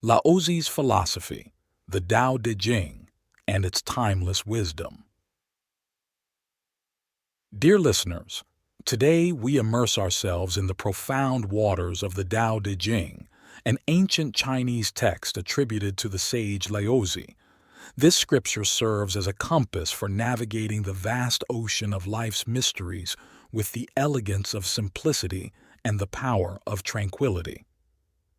Laozi's philosophy, the Tao Te Ching, and its timeless wisdom. Dear listeners, today we immerse ourselves in the profound waters of the Tao Te Ching, an ancient Chinese text attributed to the sage Laozi. This scripture serves as a compass for navigating the vast ocean of life's mysteries with the elegance of simplicity and the power of tranquility.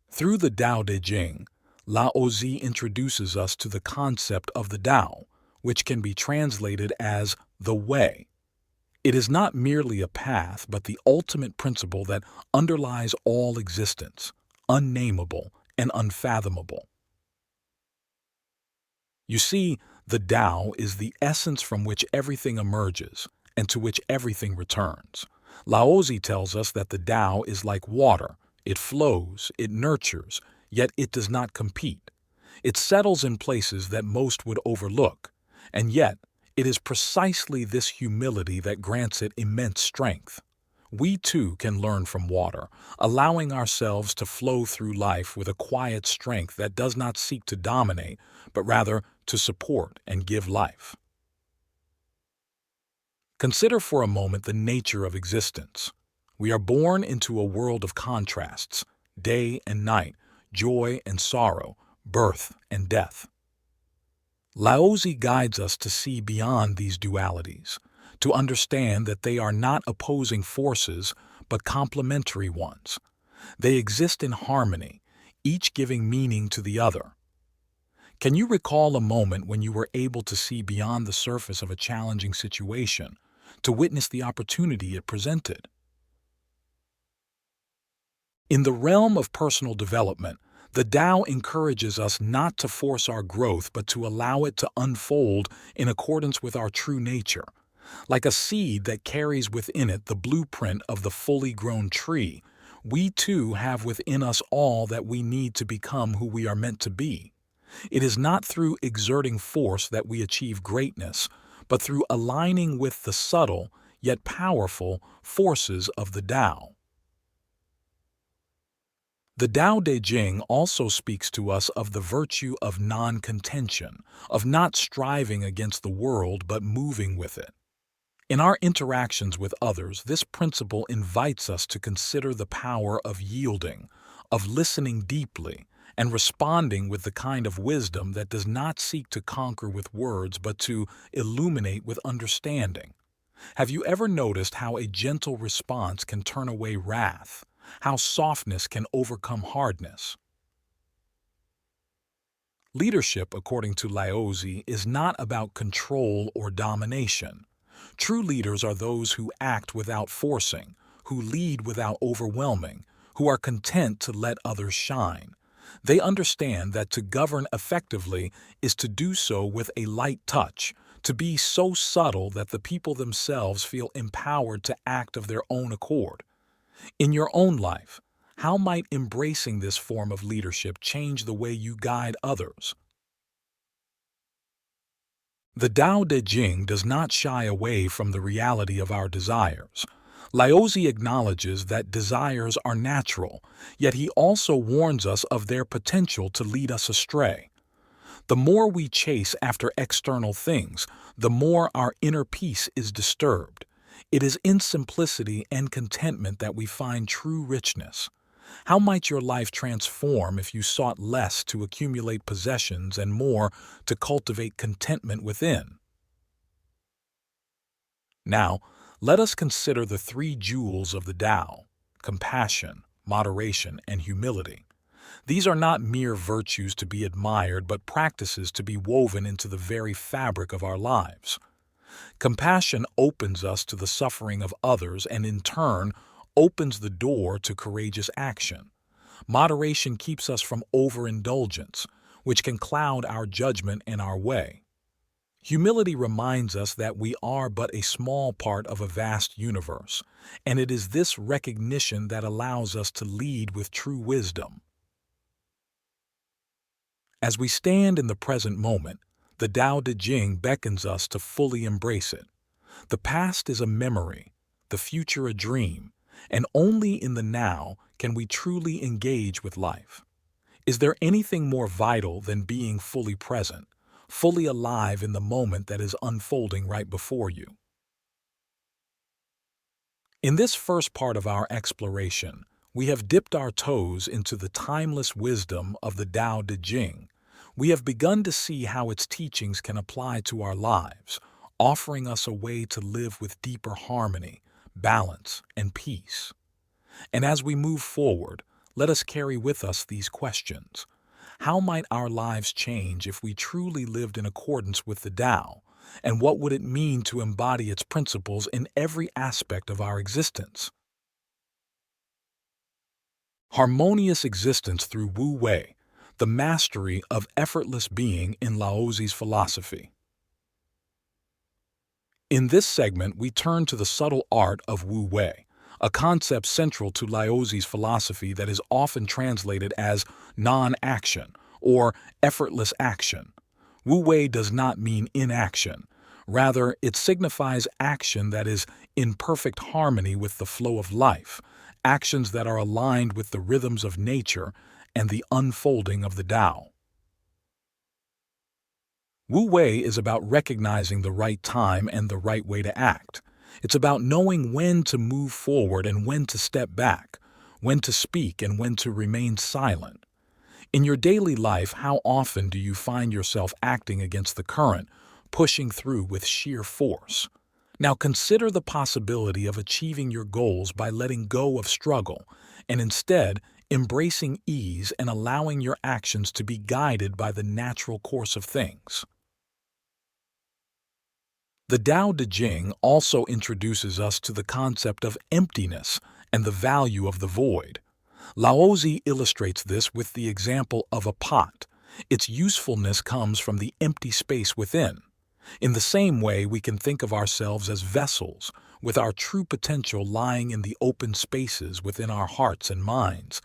Through the Tao Te Ching, Laozi introduces us to the concept of the Tao, which can be translated as the way. It is not merely a path, but the ultimate principle that underlies all existence, unnameable and unfathomable. You see, the Tao is the essence from which everything emerges and to which everything returns. Laozi tells us that the Tao is like water. It flows, it nurtures, yet it does not compete. It settles in places that most would overlook, and yet it is precisely this humility that grants it immense strength. We too can learn from water, allowing ourselves to flow through life with a quiet strength that does not seek to dominate, but rather to support and give life. Consider for a moment the nature of existence. We are born into a world of contrasts, day and night, joy and sorrow, birth and death. Laozi guides us to see beyond these dualities, to understand that they are not opposing forces, but complementary ones. They exist in harmony, each giving meaning to the other. Can you recall a moment when you were able to see beyond the surface of a challenging situation, to witness the opportunity it presented? In the realm of personal development, the Tao encourages us not to force our growth but to allow it to unfold in accordance with our true nature. Like a seed that carries within it the blueprint of the fully grown tree, we too have within us all that we need to become who we are meant to be. It is not through exerting force that we achieve greatness, but through aligning with the subtle, yet powerful, forces of the Tao. The Tao Te Ching also speaks to us of the virtue of non-contention, of not striving against the world but moving with it. In our interactions with others, this principle invites us to consider the power of yielding, of listening deeply, and responding with the kind of wisdom that does not seek to conquer with words but to illuminate with understanding. Have you ever noticed how a gentle response can turn away wrath? How softness can overcome hardness? Leadership, according to Laozi, is not about control or domination. True leaders are those who act without forcing, who lead without overwhelming, who are content to let others shine. They understand that to govern effectively is to do so with a light touch, to be so subtle that the people themselves feel empowered to act of their own accord. In your own life, how might embracing this form of leadership change the way you guide others? The Tao Te Ching does not shy away from the reality of our desires. Laozi acknowledges that desires are natural, yet he also warns us of their potential to lead us astray. The more we chase after external things, the more our inner peace is disturbed. It is in simplicity and contentment that we find true richness. How might your life transform if you sought less to accumulate possessions and more to cultivate contentment within? Now, let us consider the three jewels of the Tao: compassion, moderation, and humility. These are not mere virtues to be admired, but practices to be woven into the very fabric of our lives. Compassion opens us to the suffering of others and, in turn, opens the door to courageous action. Moderation keeps us from overindulgence, which can cloud our judgment and our way. Humility reminds us that we are but a small part of a vast universe, and it is this recognition that allows us to lead with true wisdom. As we stand in the present moment, the Tao Te Ching beckons us to fully embrace it. The past is a memory, the future a dream, and only in the now can we truly engage with life. Is there anything more vital than being fully present, fully alive in the moment that is unfolding right before you? In this first part of our exploration, we have dipped our toes into the timeless wisdom of the Tao Te Ching. We have begun to see how its teachings can apply to our lives, offering us a way to live with deeper harmony, balance, and peace. And as we move forward, let us carry with us these questions. How might our lives change if we truly lived in accordance with the Tao? And what would it mean to embody its principles in every aspect of our existence? Harmonious existence through Wu Wei, the mastery of effortless being in Laozi's philosophy. In this segment, we turn to the subtle art of Wu Wei, a concept central to Laozi's philosophy that is often translated as non-action or effortless action. Wu Wei does not mean inaction. Rather, it signifies action that is in perfect harmony with the flow of life, actions that are aligned with the rhythms of nature and the unfolding of the Tao. Wu Wei is about recognizing the right time and the right way to act. It's about knowing when to move forward and when to step back, when to speak and when to remain silent. In your daily life, how often do you find yourself acting against the current, pushing through with sheer force? Now consider the possibility of achieving your goals by letting go of struggle and instead embracing ease and allowing your actions to be guided by the natural course of things. The Tao Te Ching also introduces us to the concept of emptiness and the value of the void. Laozi illustrates this with the example of a pot. Its usefulness comes from the empty space within. In the same way, we can think of ourselves as vessels, with our true potential lying in the open spaces within our hearts and minds.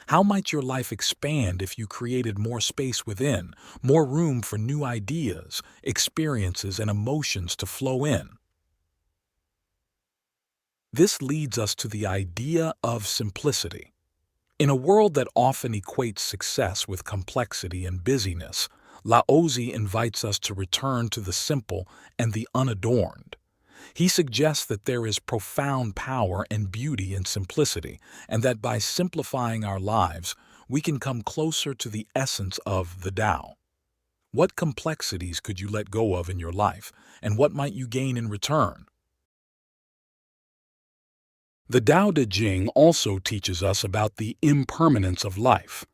How might your life expand if you created more space within, more room for new ideas, experiences, and emotions to flow in? This leads us to the idea of simplicity. In a world that often equates success with complexity and busyness, Laozi invites us to return to the simple and the unadorned. He suggests that there is profound power and beauty in simplicity, and that by simplifying our lives, we can come closer to the essence of the Tao. What complexities could you let go of in your life, and what might you gain in return? The Tao Te Ching also teaches us about the impermanence of life.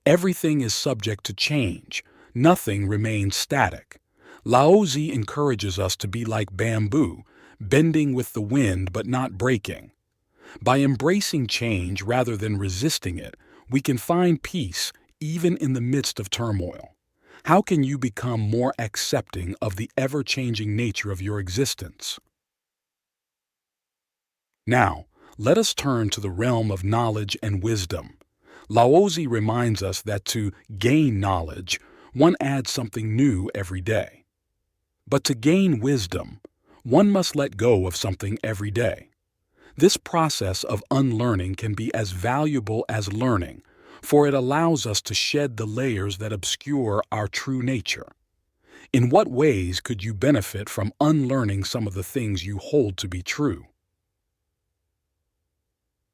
Everything is subject to change. Nothing remains static. Laozi encourages us to be like bamboo, bending with the wind but not breaking. By embracing change rather than resisting it, we can find peace even in the midst of turmoil. How can you become more accepting of the ever-changing nature of your existence? Now, let us turn to the realm of knowledge and wisdom. Laozi reminds us that to gain knowledge, one adds something new every day. But to gain wisdom, one must let go of something every day. This process of unlearning can be as valuable as learning, for it allows us to shed the layers that obscure our true nature. In what ways could you benefit from unlearning some of the things you hold to be true?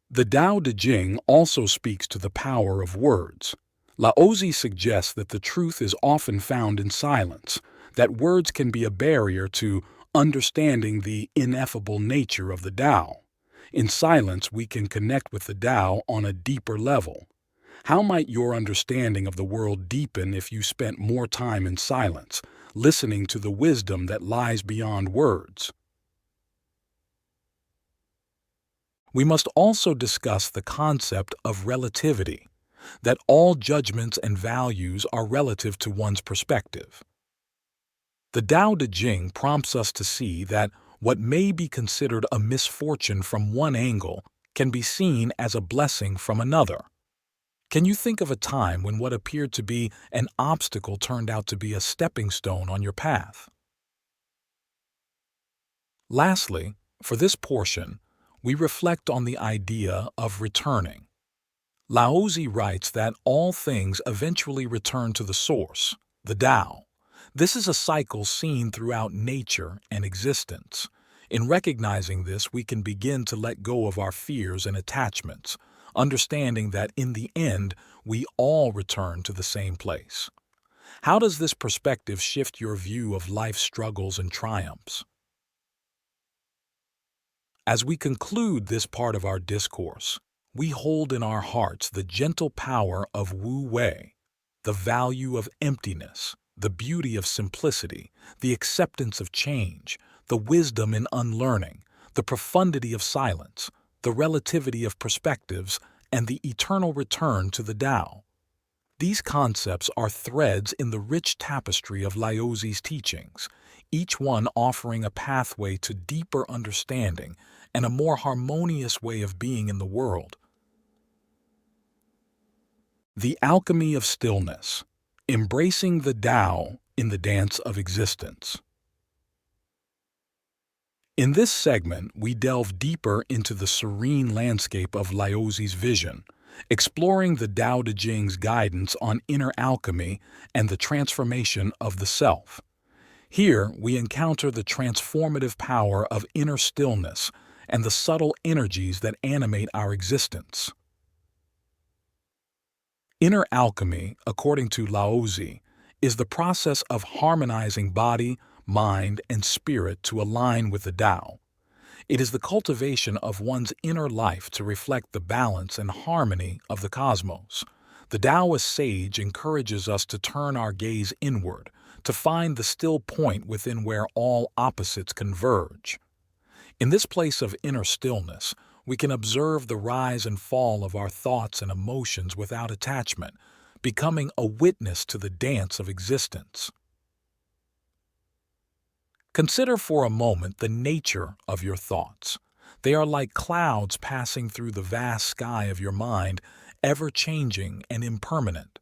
The Tao Te Ching also speaks to the power of words. Laozi suggests that the truth is often found in silence, that words can be a barrier to understanding the ineffable nature of the Tao. In silence, we can connect with the Tao on a deeper level. How might your understanding of the world deepen if you spent more time in silence, listening to the wisdom that lies beyond words? We must also discuss the concept of relativity, that all judgments and values are relative to one's perspective. The Tao Te Ching prompts us to see that what may be considered a misfortune from one angle can be seen as a blessing from another. Can you think of a time when what appeared to be an obstacle turned out to be a stepping stone on your path? Lastly, for this portion, we reflect on the idea of returning. Laozi writes that all things eventually return to the source, the Tao. This is a cycle seen throughout nature and existence. In recognizing this, we can begin to let go of our fears and attachments, understanding that in the end, we all return to the same place. How does this perspective shift your view of life's struggles and triumphs? As we conclude this part of our discourse, we hold in our hearts the gentle power of Wu Wei, the value of emptiness, the beauty of simplicity, the acceptance of change, the wisdom in unlearning, the profundity of silence, the relativity of perspectives, and the eternal return to the Tao. These concepts are threads in the rich tapestry of Laozi's teachings, each one offering a pathway to deeper understanding and a more harmonious way of being in the world. The alchemy of stillness, embracing the Tao in the dance of existence. In this segment, we delve deeper into the serene landscape of Laozi's vision, exploring the Tao Te Ching's guidance on inner alchemy and the transformation of the self. Here, we encounter the transformative power of inner stillness and the subtle energies that animate our existence. Inner alchemy, according to Laozi, is the process of harmonizing body, mind, and spirit to align with the Tao. It is the cultivation of one's inner life to reflect the balance and harmony of the cosmos. The Taoist sage encourages us to turn our gaze inward, to find the still point within where all opposites converge. In this place of inner stillness, we can observe the rise and fall of our thoughts and emotions without attachment, becoming a witness to the dance of existence. Consider for a moment the nature of your thoughts. They are like clouds passing through the vast sky of your mind, ever-changing and impermanent.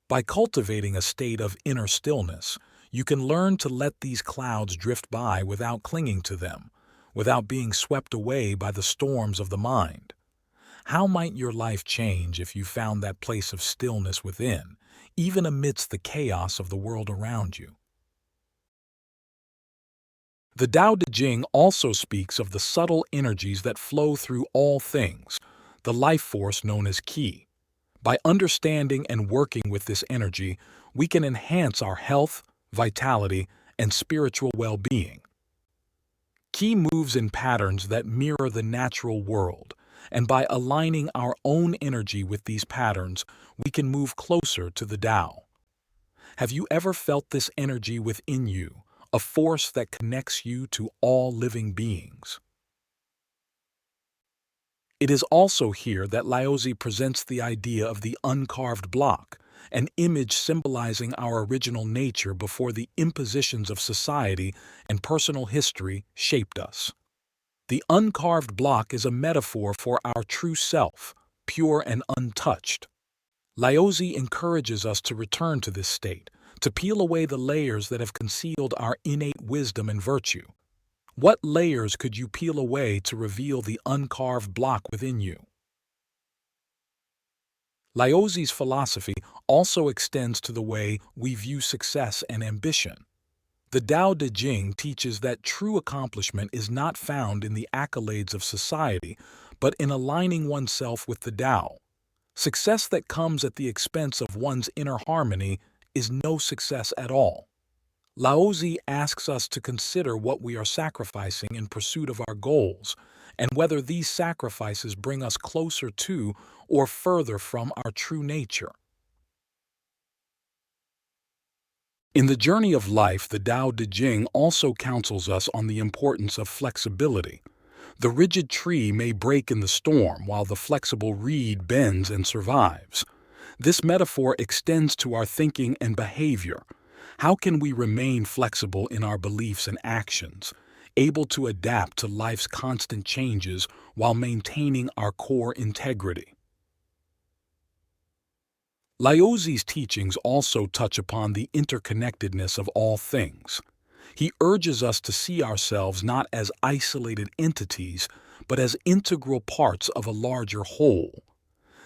By cultivating a state of inner stillness, you can learn to let these clouds drift by without clinging to them, without being swept away by the storms of the mind. How might your life change if you found that place of stillness within, even amidst the chaos of the world around you? The Tao Te Ching also speaks of the subtle energies that flow through all things, the life force known as Qi. By understanding and working with this energy, we can enhance our health, vitality, and spiritual well-being. Qi moves in patterns that mirror the natural world, and by aligning our own energy with these patterns, we can move closer to the Tao. Have you ever felt this energy within you, a force that connects you to all living beings? It is also here that Laozi presents the idea of the uncarved block, an image symbolizing our original nature before the impositions of society and personal history shaped us. The uncarved block is a metaphor for our true self, pure and untouched. Laozi encourages us to return to this state, to peel away the layers that have concealed our innate wisdom and virtue. What layers could you peel away to reveal the uncarved block within you? Laozi's philosophy also extends to the way we view success and ambition. The Tao Te Ching teaches that true accomplishment is not found in the accolades of society, but in aligning oneself with the Tao. Success that comes at the expense of one's inner harmony is no success at all. Laozi asks us to consider what we are sacrificing in pursuit of our goals, and whether these sacrifices bring us closer to or further from our true nature. In the journey of life, the Tao Te Ching also counsels us on the importance of flexibility. The rigid tree may break in the storm, while the flexible reed bends and survives. This metaphor extends to our thinking and behavior. How can we remain flexible in our beliefs and actions, able to adapt to life's constant changes while maintaining our core integrity? Laozi's teachings also touch upon the interconnectedness of all things. He urges us to see ourselves not as isolated entities, but as integral parts of a larger whole.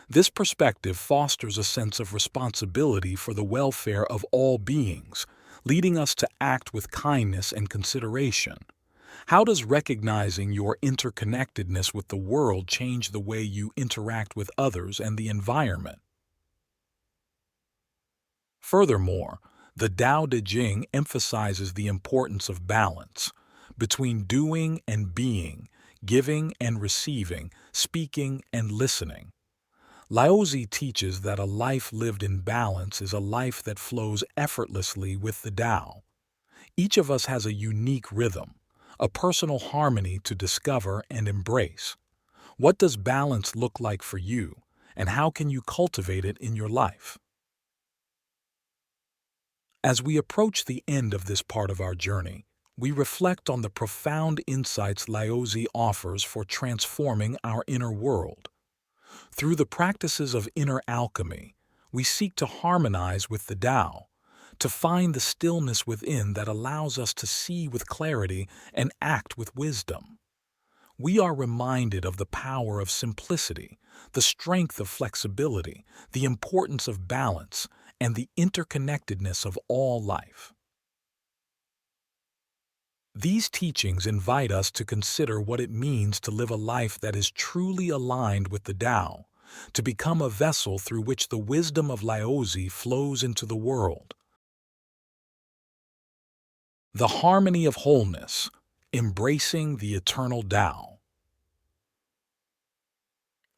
This perspective fosters a sense of responsibility for the welfare of all beings, leading us to act with kindness and consideration. How does recognizing your interconnectedness with the world change the way you interact with others and the environment? Furthermore, the Tao Te Ching emphasizes the importance of balance between doing and being, giving and receiving, speaking and listening. Laozi teaches that a life lived in balance is a life that flows effortlessly with the Tao. Each of us has a unique rhythm, a personal harmony to discover and embrace. What does balance look like for you, and how can you cultivate it in your life? As we approach the end of this part of our journey, we reflect on the profound insights Laozi offers for transforming our inner world. Through the practices of inner alchemy, we seek to harmonize with the Tao, to find the stillness within that allows us to see with clarity and act with wisdom. We are reminded of the power of simplicity, the strength of flexibility, the importance of balance, and the interconnectedness of all life. These teachings invite us to consider what it means to live a life that is truly aligned with the Tao, to become a vessel through which the wisdom of Laozi flows into the world. The harmony of wholeness, embracing the eternal Tao.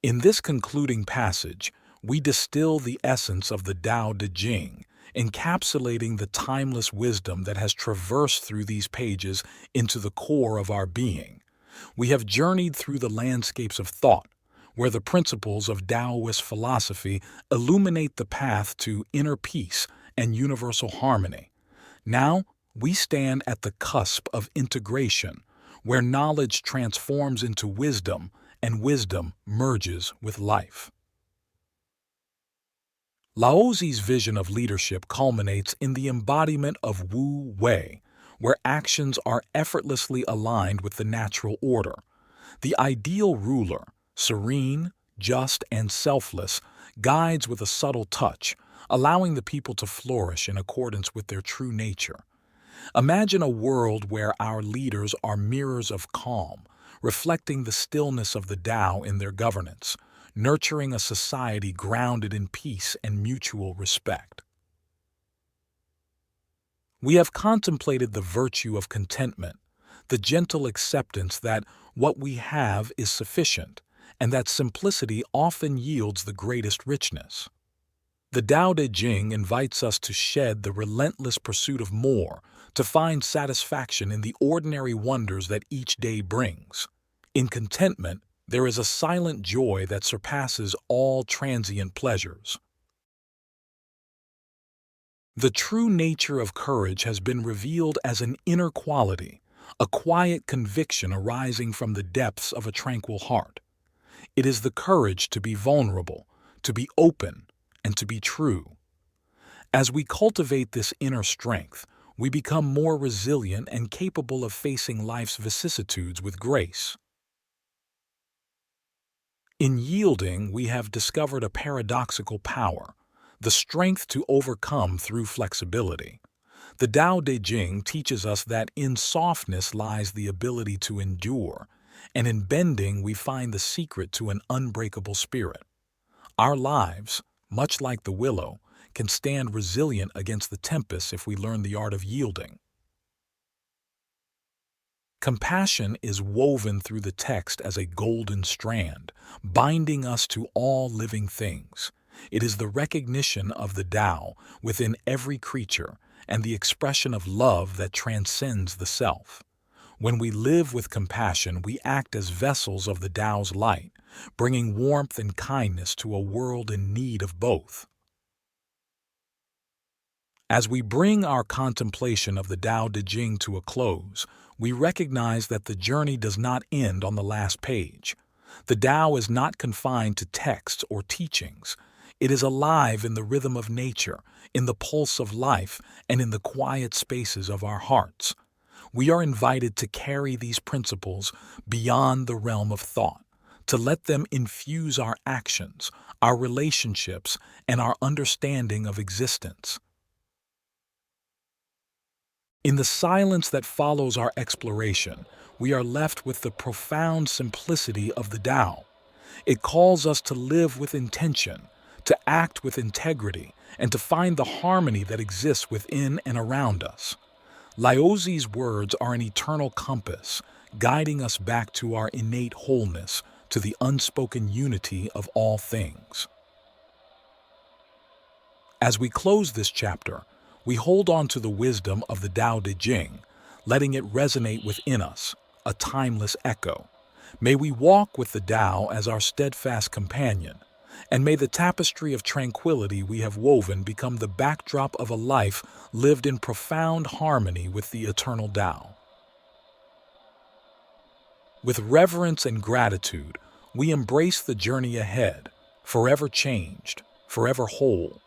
In this concluding passage, we distill the essence of the Tao Te Ching, encapsulating the timeless wisdom that has traversed through these pages into the core of our being. We have journeyed through the landscapes of thought, where the principles of Taoist philosophy illuminate the path to inner peace and universal harmony. Now, we stand at the cusp of integration, where knowledge transforms into wisdom and wisdom merges with life. Laozi's vision of leadership culminates in the embodiment of Wu Wei, where actions are effortlessly aligned with the natural order. The ideal ruler, serene, just, and selfless, guides with a subtle touch, allowing the people to flourish in accordance with their true nature. Imagine a world where our leaders are mirrors of calm, reflecting the stillness of the Tao in their governance, nurturing a society grounded in peace and mutual respect. We have contemplated the virtue of contentment, the gentle acceptance that what we have is sufficient, and that simplicity often yields the greatest richness. The Tao Te Ching invites us to shed the relentless pursuit of more, to find satisfaction in the ordinary wonders that each day brings. In contentment, there is a silent joy that surpasses all transient pleasures. The true nature of courage has been revealed as an inner quality, a quiet conviction arising from the depths of a tranquil heart. It is the courage to be vulnerable, to be open, and to be true. As we cultivate this inner strength, we become more resilient and capable of facing life's vicissitudes with grace. In yielding, we have discovered a paradoxical power, the strength to overcome through flexibility. The Tao Te Ching teaches us that in softness lies the ability to endure, and in bending we find the secret to an unbreakable spirit. Our lives, much like the willow, can stand resilient against the tempest if we learn the art of yielding. Compassion is woven through the text as a golden strand, binding us to all living things. It is the recognition of the Tao within every creature and the expression of love that transcends the self. When we live with compassion, we act as vessels of the Tao's light, bringing warmth and kindness to a world in need of both. As we bring our contemplation of the Tao Te Ching to a close, we recognize that the journey does not end on the last page. The Tao is not confined to texts or teachings. It is alive in the rhythm of nature, in the pulse of life, and in the quiet spaces of our hearts. We are invited to carry these principles beyond the realm of thought, to let them infuse our actions, our relationships, and our understanding of existence. In the silence that follows our exploration, we are left with the profound simplicity of the Tao. It calls us to live with intention, to act with integrity, and to find the harmony that exists within and around us. Laozi's words are an eternal compass, guiding us back to our innate wholeness, to the unspoken unity of all things. As we close this chapter, we hold on to the wisdom of the Tao Te Ching, letting it resonate within us, a timeless echo. May we walk with the Tao as our steadfast companion, and may the tapestry of tranquility we have woven become the backdrop of a life lived in profound harmony with the eternal Tao. With reverence and gratitude, we embrace the journey ahead, forever changed, forever whole,